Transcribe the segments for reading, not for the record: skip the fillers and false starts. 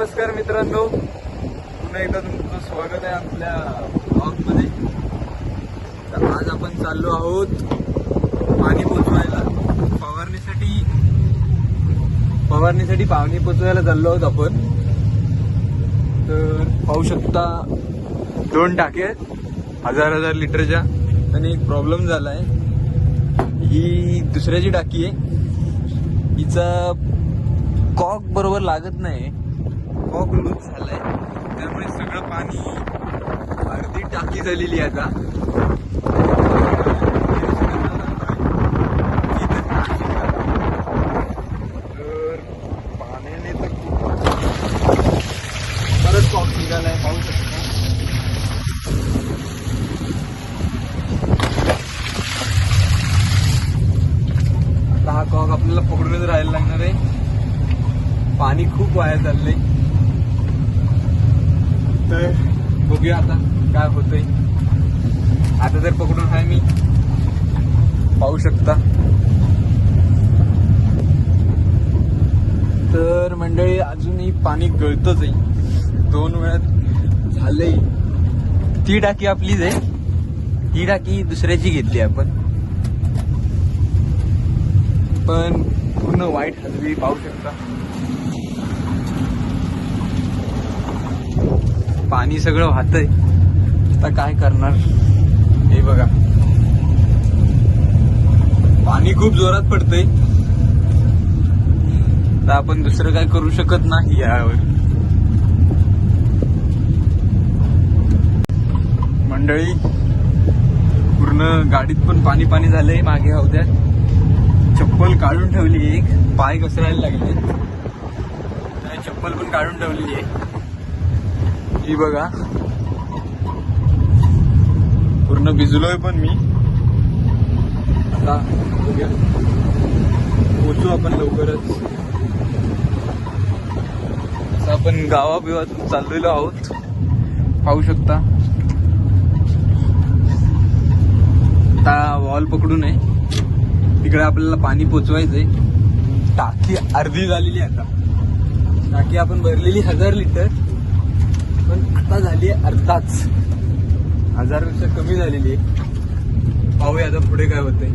नमस्कार मित्रांनो, पुन्हा एकदा तुमचं स्वागत आहे आपल्या ब्लॉगमध्ये. तर आज आपण चाललो आहोत पाणी पोचवायला. फवारणीसाठी पाणी पोचवायला चाललो आहोत आपण. तर पाहू शकता 2 टाके आहेत 1000 लिटरच्या. आणि एक प्रॉब्लेम झाला आहे, ही दुसऱ्याची टाकी आहे, हिचा कॉक बरोबर लागत नाही, कॉक लूज झालाय, त्यामुळे सगळं पाणी अर्धी टाकी झालेली आहे आता. तर पाण्याने तर परत कॉक निघालाय, पाहू शकता. आता हा कॉक आपल्याला पकडूनच राहायला लागणार आहे. पाणी खूप वाया चाललंय. तर बघूया आता काय होतंय. आता तर पकडून आहे मी, पाहू शकता. तर मंडळी अजूनही पाणी गळतच आहे. 2 वेळात झालंय. ती टाकी आपलीच आहे, ही टाकी दुसऱ्याची घेतली आपण, पण पूर्ण वाईट हलवी, पाहू शकता. पाणी सगळं वाहतंय. आता काय करणार, हे बघा, पाणी खूप जोरात पडतंय. तर आपण दुसरं काय करू शकत नाही यावर. मंडळी पूर्ण गाडीत पण पाणी पाणी झालंय. मागे हौद्यात चप्पल काढून ठेवली, एक पाय घसरायला लागले, चप्पल पण काढून ठेवलेली आहे. ही बघा, पूर्ण भिजलोय पण मी. आता बघूया, पोचू आपण लवकरच. असं आपण गावाबिवातून चाललेलो आहोत, पाहू शकता. आता वॉल पकडून आहे, तिकडे आपल्याला पाणी पोचवायचंय. टाकी अर्धी झालेली आहे. आता टाकी आपण भरलेली 1000 लिटर, पण आता झाली अर्धाच, 1000पेक्षा कमी झालेली आहे. पाहूया आता पुढे काय होतंय.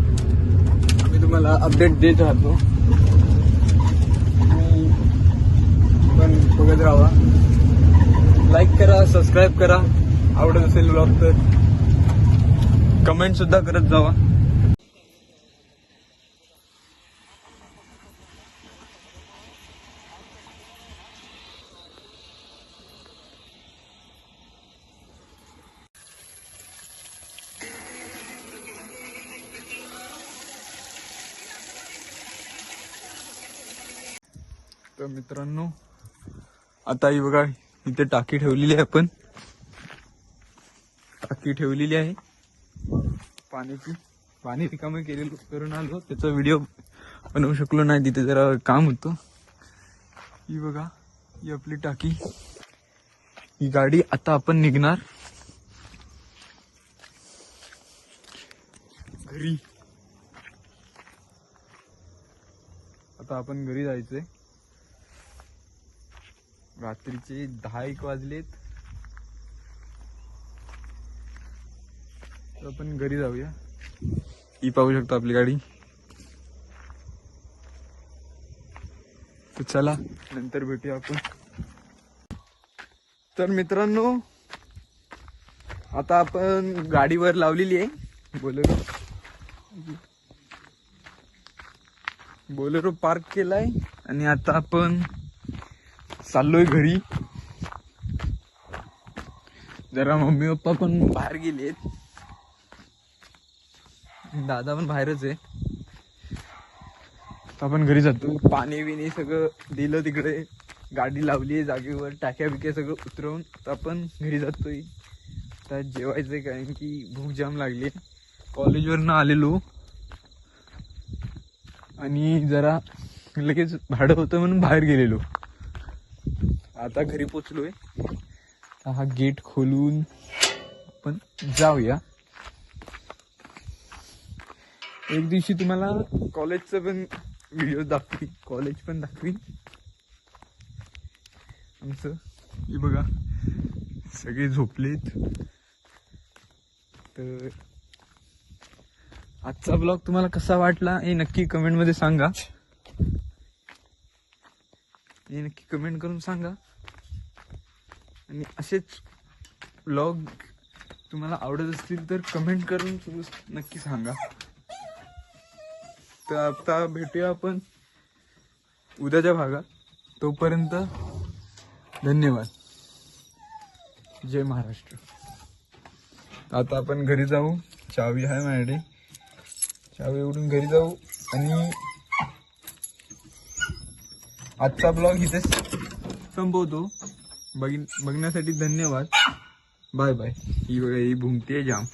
मी तुम्हाला अपडेट देत राहतो, तुम्ही पण बघत राहा. लाईक करा, सबस्क्राईब करा, आवडत असेल ब्लॉग तर कमेंट सुद्धा करत जावा. तर मित्रांनो, आता ही बघा, इथे टाकी ठेवलेली आहे. आपण टाकी ठेवलेली आहे पाण्याची. पाणी रिकामी करून आलो, त्याचा व्हिडिओ बनवू शकलो नाही, तिथे जरा काम होतं. ही बघा, ही आपली टाकी. ही गाडी आता आपण निघणार घरी. आता आपण घरी जायचंय. रात्रीचे 10-1 वाजलेत. तर आपण घरी जाऊया. ही पाहू शकता आपली गाडी. तर चला, नंतर भेटूया आपण. तर मित्रांनो, आता आपण गाडीवर लावलेली आहे बोलेरो पार्क केलाय, आणि आता आपण चाललोय घरी. जरा मम्मी पप्पा पण बाहेर गेलेत, दादा पण बाहेरच आहे. आपण घरी जातो. पाणी बिणी सगळं दिलं तिकडे, गाडी लावली आहे जागेवर, टाक्या बिक्या सगळं उतरवून तर आपण घरी जातोय. आता जेवायचंय, कारण की भूक जाम लागली. कॉलेजवरनं आलेलो आणि जरा लगेच भाडं होतं म्हणून बाहेर गेलेलो. आता घरी पोचलोय. हा गेट खोलून आपण जाऊया. एक दिवशी तुम्हाला कॉलेजचं पण व्हिडिओ दाखवी, कॉलेज पण दाखवी. आमचं हे बघा सगळे झोपलेत. तर आजचा ब्लॉग तुम्हाला कसा वाटला हे नक्की कमेंट मध्ये सांगा. हे नक्की कमेंट करून सांगा. आणि असेच ब्लॉग तुम्हाला आवडत असतील तर कमेंट करून नक्की सांगा. तर आता भेटूया आपण उद्याच्या भागात. तोपर्यंत धन्यवाद. जय महाराष्ट्र. आता आपण घरी जाऊ. चावी आहे माझ्याकडे. चावी उडून घरी जाऊ आणि आजचा ब्लॉग इथेच संपवतो. बघण्यासाठी धन्यवाद. Bye bye. ही भुंगती आहे जाम.